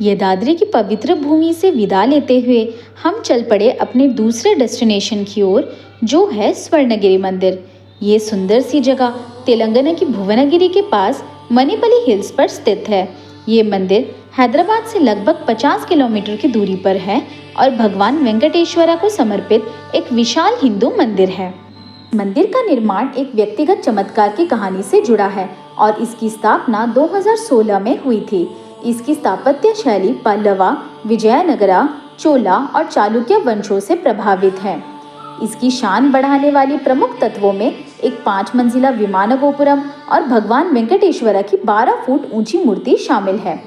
ये दादरी की पवित्र भूमि से विदा लेते हुए हम चल पड़े अपने दूसरे डेस्टिनेशन की ओर, जो है स्वर्णगिरी मंदिर। ये सुंदर सी जगह तेलंगाना की भुवनगिरी के पास मणिपली हिल्स पर स्थित है। ये मंदिर हैदराबाद से लगभग 50 किलोमीटर की दूरी पर है और भगवान वेंकटेश्वरा को समर्पित एक विशाल हिंदू मंदिर है। मंदिर का निर्माण एक व्यक्तिगत चमत्कार की कहानी से जुड़ा है और इसकी स्थापना 2016 में हुई थी। इसकी स्थापत्य शैली पल्लवा, विजयनगरा, चोला और चालुक्य वंशों से प्रभावित है। इसकी शान बढ़ाने वाली प्रमुख तत्वों में एक 5 मंजिला विमान गोपुरम और भगवान वेंकटेश्वरा की 12 फुट ऊंची मूर्ति शामिल है।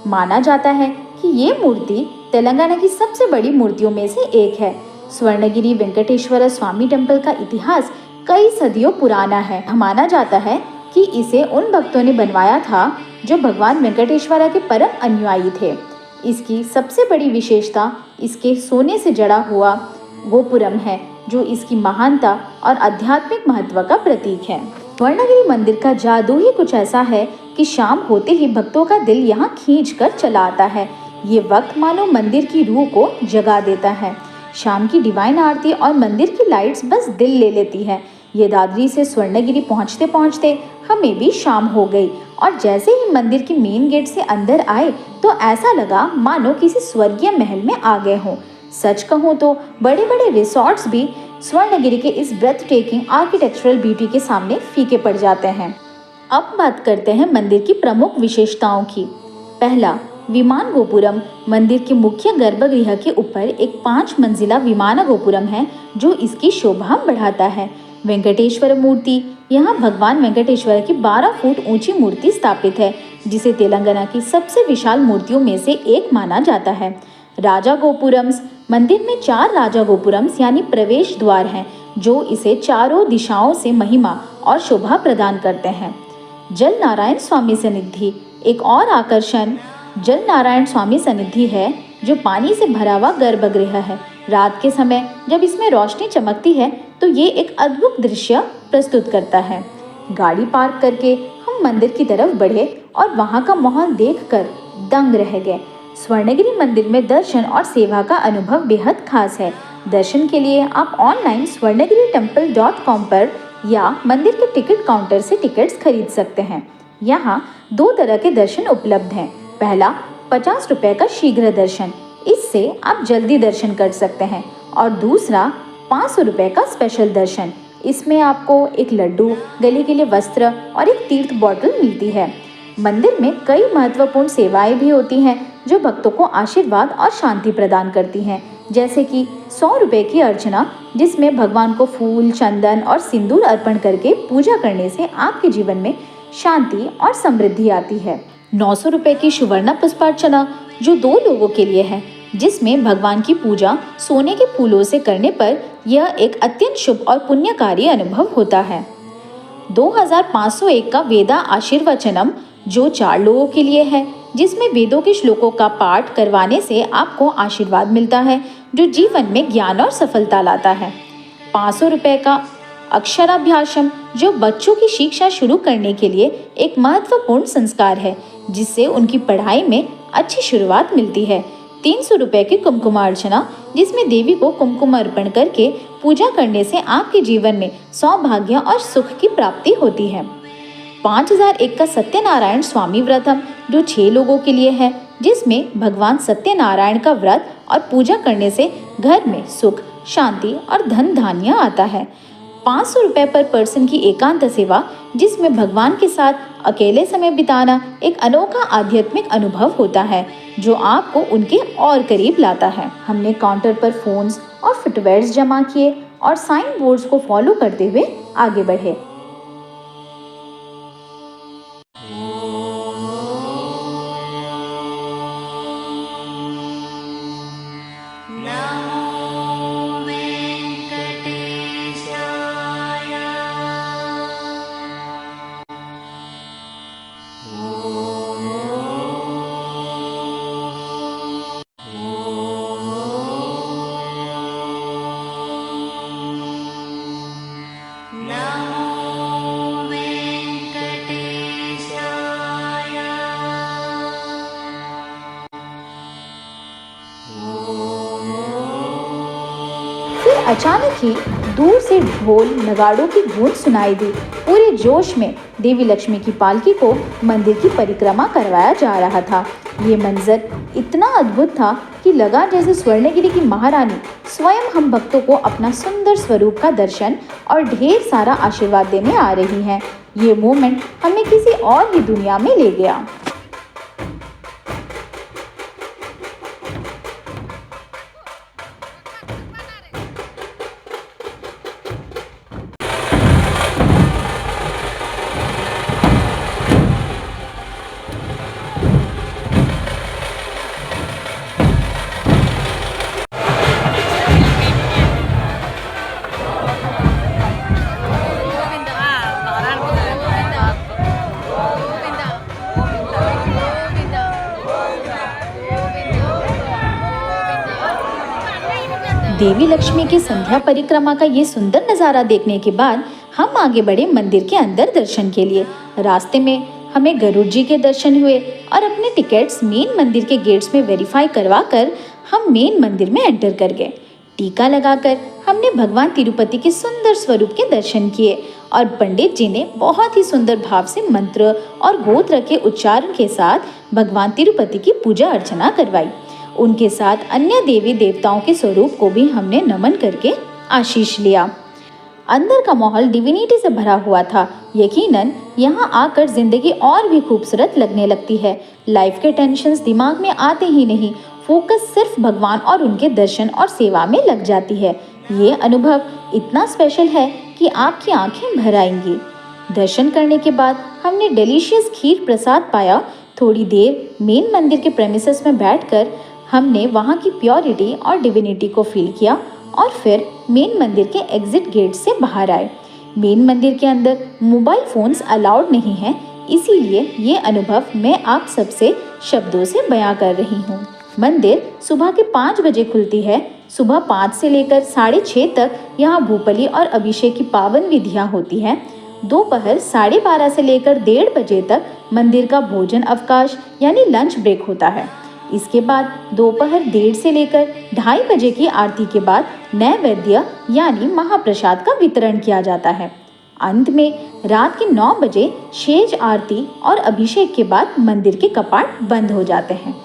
माना जाता है कि ये मूर्ति तेलंगाना की सबसे बड़ी मूर्तियों में से एक है। स्वर्णगिरी वेंकटेश्वरा स्वामी टेम्पल का इतिहास कई सदियों पुराना है। माना जाता है कि इसे उन भक्तों ने बनवाया था जो भगवान वेंकटेश्वरा के परम अनुयायी थे। इसकी सबसे बड़ी विशेषता इसके सोने से जड़ा हुआ गोपुरम है, जो इसकी महानता और आध्यात्मिक महत्व का प्रतीक है। स्वर्णगिरी मंदिर का जादू ही कुछ ऐसा है कि शाम होते ही भक्तों का दिल यहाँ खींच कर चला आता है। ये वक्त मानो मंदिर की रूह को जगा देता है। शाम की डिवाइन आरती और मंदिर की लाइट्स बस दिल ले लेती है। ये दादरी से स्वर्णगिरी पहुँचते पहुँचते हमें भी शाम हो गई और जैसे ही मंदिर की मेन गेट से अंदर आए तो ऐसा लगा मानो किसी स्वर्गीय महल में आ गए हों। सच कहूँ तो बड़े बड़े रिसॉर्ट्स भी स्वर्णगिरी के इस ब्रेथ टेकिंग आर्किटेक्चरल ब्यूटी के सामने फीके पड़ जाते हैं। अब बात करते हैं मंदिर की प्रमुख विशेषताओं की। पहला, विमान गोपुरम। मंदिर के मुख्य गर्भगृह के ऊपर एक 5 मंजिला विमान गोपुरम है जो इसकी शोभा बढ़ाता है। वेंकटेश्वर मूर्ति। यहाँ भगवान वेंकटेश्वर की 12 फुट ऊंची मूर्ति स्थापित है, जिसे तेलंगाना की सबसे विशाल मूर्तियों में से एक माना जाता है। राजा गोपुरम्स। मंदिर में 4 राजा गोपुरम्स यानी प्रवेश द्वार हैं, जो इसे चारों दिशाओं से महिमा और शोभा प्रदान करते हैं। जल नारायण स्वामी सन्निधि। एक और आकर्षण जल नारायण स्वामी सन्निधि है, जो पानी से भरा हुआ गर्भगृह है। रात के समय जब इसमें रोशनी चमकती है तो ये एक अद्भुत दृश्य प्रस्तुत करता है। गाड़ी पार्क करके हम मंदिर की तरफ बढ़े और वहाँ का माहौल देखकर दंग रह गए। स्वर्णगिरी मंदिर में दर्शन और सेवा का अनुभव बेहद खास है। दर्शन के लिए आप ऑनलाइन swarnagiritemple.com पर या मंदिर के टिकट काउंटर से टिकट्स खरीद सकते हैं। यहाँ 2 तरह के दर्शन उपलब्ध हैं। पहला, 50 रुपए का शीघ्र दर्शन, इससे आप जल्दी दर्शन कर सकते हैं, और दूसरा 500 रुपए का स्पेशल दर्शन। इसमें आपको एक लड्डू, गले के लिए वस्त्र और एक तीर्थ बॉटल मिलती है। मंदिर में कई महत्वपूर्ण सेवाएं भी होती हैं जो भक्तों को आशीर्वाद और शांति प्रदान करती हैं, जैसे कि 100 रुपए की अर्चना, जिसमें भगवान को फूल, चंदन और सिंदूर अर्पण करके पूजा करने से आपके जीवन में शांति और समृद्धि आती है। 900 रुपए की सुवर्ण पुष्पार्चना, जो 2 लोगों के लिए है, जिसमें भगवान की पूजा सोने के फूलों से करने पर यह एक अत्यंत शुभ और पुण्यकारी अनुभव होता है। 2501 का वेदा आशीर्वचनम, जो 4 लोगों के लिए है, जिसमें वेदों के श्लोकों का पाठ करवाने से आपको आशीर्वाद मिलता है, जो जीवन में ज्ञान और सफलता लाता है। 500 रुपए का अक्षराभ्यासम, जो बच्चों की शिक्षा शुरू करने के लिए एक महत्वपूर्ण संस्कार है, जिससे उनकी पढ़ाई में अच्छी शुरुआत मिलती है। 300 रुपए की कुमकुमार्चना, जिसमें देवी को कुमकुम अर्पण करके पूजा करने से आपके जीवन में सौभाग्य और सुख की प्राप्ति होती है। 5001 का सत्यनारायण स्वामी व्रतम, जो 6 लोगों के लिए है, जिसमें भगवान सत्यनारायण का व्रत और पूजा करने से घर में सुख, शांति और धन धान्य आता है। 500 रुपए पर पर्सन की एकांत सेवा, जिसमें भगवान के साथ अकेले समय बिताना एक अनोखा आध्यात्मिक अनुभव होता है, जो आपको उनके और करीब लाता है। हमने काउंटर पर फोन्स और फुटवेयर्स जमा किए और साइन बोर्ड्स को फॉलो करते हुए आगे बढ़े। Namo अचानक ही दूर से ढोल नगाड़ों की गूंज सुनाई दी। पूरे जोश में देवी लक्ष्मी की पालकी को मंदिर की परिक्रमा करवाया जा रहा था। ये मंजर इतना अद्भुत था कि लगा जैसे स्वर्णगिरी की महारानी स्वयं हम भक्तों को अपना सुंदर स्वरूप का दर्शन और ढेर सारा आशीर्वाद देने आ रही हैं। ये मोमेंट हमें किसी और ही दुनिया में ले गया। देवी लक्ष्मी की संध्या परिक्रमा का ये सुंदर नज़ारा देखने के बाद हम आगे बढ़े मंदिर के अंदर दर्शन के लिए। रास्ते में हमें गरुड़ जी के दर्शन हुए और अपने टिकट्स मेन मंदिर के गेट्स में वेरीफाई करवा कर हम मेन मंदिर में एंटर कर गए। टीका लगाकर हमने भगवान तिरुपति के सुंदर स्वरूप के दर्शन किए और पंडित जी ने बहुत ही सुंदर भाव से मंत्र और गोत्र के उच्चारण के साथ भगवान तिरुपति की पूजा अर्चना करवाई। उनके साथ अन्य देवी देवताओं के स्वरूप को भी हमने नमन करके आशीष लिया। अंदर का माहौल डिविनिटी से भरा हुआ था। यकीनन यहाँ आकर जिंदगी और भी खूबसूरत लगने लगती है। लाइफ के टेंशन्स दिमाग में आते ही नहीं, फोकस सिर्फ भगवान और उनके दर्शन और सेवा में लग जाती है। ये अनुभव इतना स्पेशल है कि आपकी आंखें भर आएंगी। दर्शन करने के बाद हमने डिलीशियस खीर प्रसाद पाया। थोड़ी देर मेन मंदिर के प्रेमिसेस में बैठकर हमने वहाँ की प्योरिटी और डिविनिटी को फील किया और फिर मेन मंदिर के एग्जिट गेट से बाहर आए। मेन मंदिर के अंदर मोबाइल फोन्स अलाउड नहीं हैं, इसीलिए ये अनुभव मैं आप सबसे शब्दों से बयां कर रही हूँ। मंदिर सुबह के 5 बजे खुलती है। सुबह 5 से लेकर 6:30 तक यहाँ भूपली और अभिषेक की पावन विधियाँ होती हैं। दोपहर 12:30 से लेकर 1:30 बजे तक मंदिर का भोजन अवकाश यानी लंच ब्रेक होता है। इसके बाद दोपहर 1:30 से लेकर 2:30 बजे की आरती के बाद नैवेद्य यानी महाप्रसाद का वितरण किया जाता है। अंत में रात के 9 बजे शेष आरती और अभिषेक के बाद मंदिर के कपाट बंद हो जाते हैं।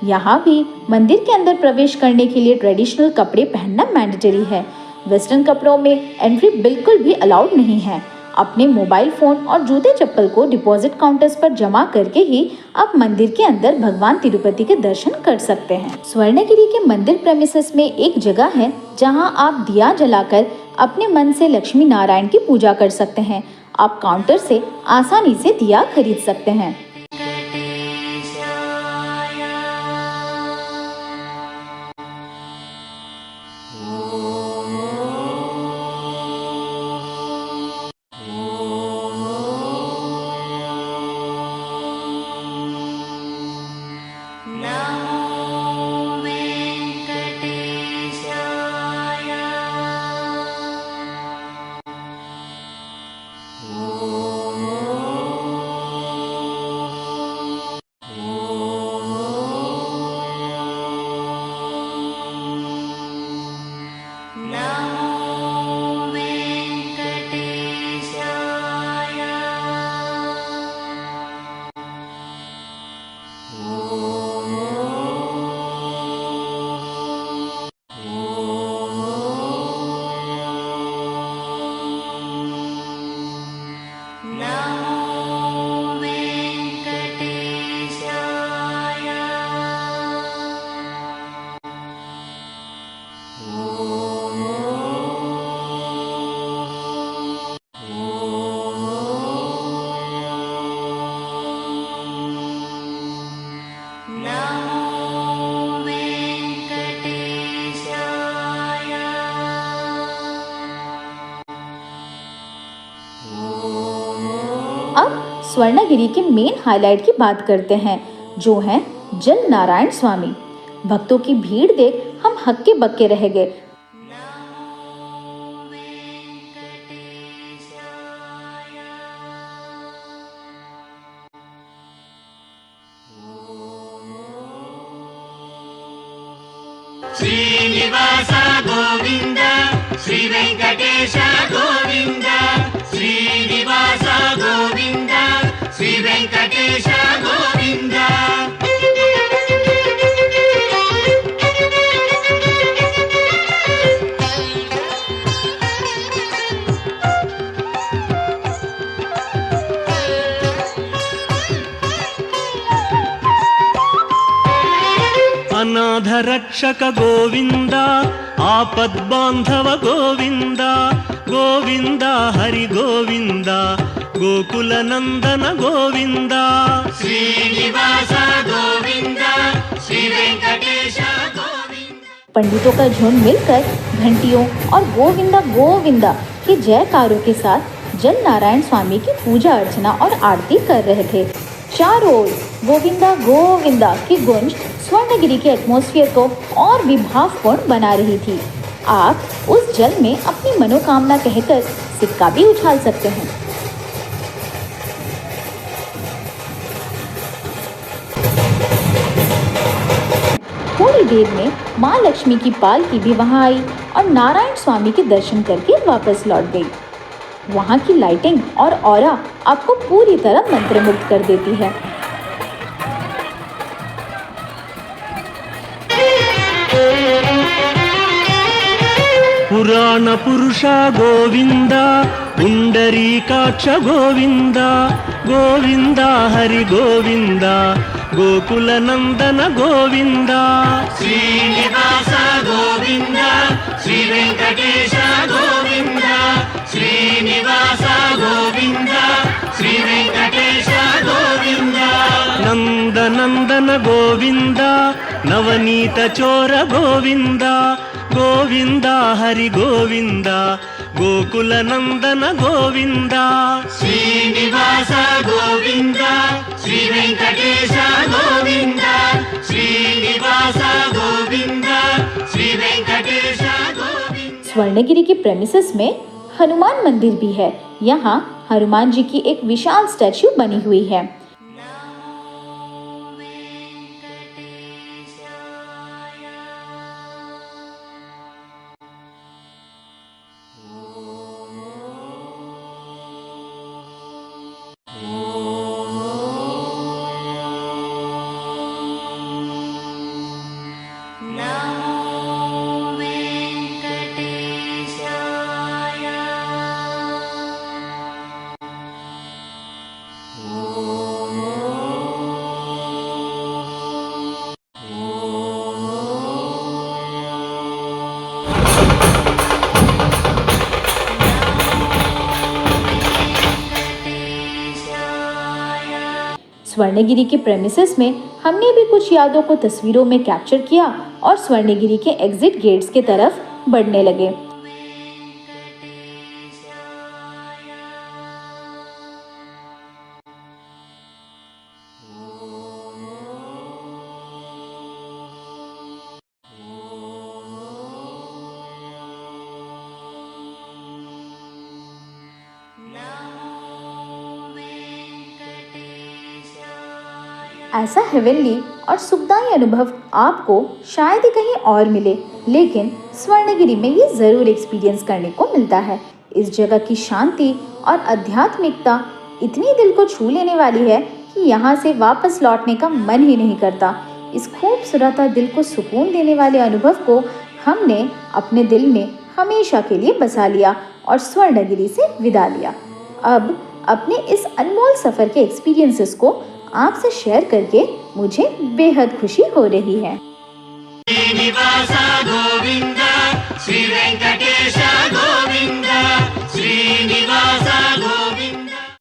यहाँ भी मंदिर के अंदर प्रवेश करने के लिए ट्रेडिशनल कपड़े पहनना मैंडेटरी है। वेस्टर्न कपड़ों में एंट्री बिल्कुल भी अलाउड नहीं है। अपने मोबाइल फोन और जूते चप्पल को डिपॉजिट काउंटर्स पर जमा करके ही आप मंदिर के अंदर भगवान तिरुपति के दर्शन कर सकते हैं। स्वर्णगिरी के मंदिर प्रेमिसेस में एक जगह है जहां आप दिया जलाकर अपने मन से लक्ष्मी नारायण की पूजा कर सकते हैं। आप काउंटर से आसानी से दिया खरीद सकते हैं। अब स्वर्णगिरी के मेन हाईलाइट की बात करते हैं, जो हैं जल नारायण स्वामी। भक्तों की भीड़ देख हम हक्के बक्के रह गए। श्रीनिवास गोविंद श्री वेंकटेश गोविंद, श्रीनिवास गोविंद, श्री वेंकटेश गोविंद। अनाथ रक्षक गोविंद, आपद्बांधव गोविंद, गोविंद हरि गोविंद, गोकुल नंदन गोविंद, श्रीनिवास गोविंद, श्री वेंकटेश गोविंद। पंडितों का झुंड मिलकर घंटियों और गोविंदा गोविंदा के जयकारों के साथ जल नारायण स्वामी की पूजा अर्चना और आरती कर रहे थे। चारों ओर गोविंदा गोविंदा की गूंज स्वर्णगिरी के एटमॉस्फेयर को और भी भावपूर्ण बना रही थी। आप उस जल में अपनी मनोकामना कहकर सिक्का भी उछाल सकते हैं। थोड़ी देर में माँ लक्ष्मी की पालकी भी वहां आई और नारायण स्वामी के दर्शन करके वापस लौट गई। वहां की लाइटिंग और ऑरा आपको पूरी तरह मंत्रमुग्ध कर देती है। पुराण पुरुष गोविंद, पुंडरीकाक्ष गोविंद, गोविंद हरि गोविंद, गोकुल नंदन गोविंद, श्रीनिवास गोविंद, श्री वेंकटेश गोविंद, श्रीनिवास गोविंद, श्री वेंकटेश गोविंद। नंद नंदन गोविंद, नवनीत चोर गोविंद, गोविंद हरि गोविंद, गोकुल नंदन गोविंद, श्रीनिवास गोविंद, श्री वेंकटेश गोविंद, श्रीनिवास गोविंद, श्री वेंकटेश गोविंद। स्वर्णगिरी के प्रेमिसेस में हनुमान मंदिर भी है। यहाँ हनुमान जी की एक विशाल स्टैच्यू बनी हुई है। स्वर्णगिरी के प्रेमिसेस में हमने भी कुछ यादों को तस्वीरों में कैप्चर किया और स्वर्णगिरी के एग्जिट गेट्स के तरफ बढ़ने लगे। ऐसा हेवनली और सुखदायी अनुभव आपको शायद ही कहीं और मिले, लेकिन स्वर्णगिरी में ये ज़रूर एक्सपीरियंस करने को मिलता है। इस जगह की शांति और आध्यात्मिकता इतनी दिल को छू लेने वाली है कि यहाँ से वापस लौटने का मन ही नहीं करता। इस खूबसूरत और दिल को सुकून देने वाले अनुभव को हमने अपने दिल में हमेशा के लिए बसा लिया और स्वर्णगिरी से विदा लिया। अब अपने इस अनमोल सफ़र के एक्सपीरियंसेस को आपसे शेयर करके मुझे बेहद खुशी हो रही है। श्रीनिवास गोविंद।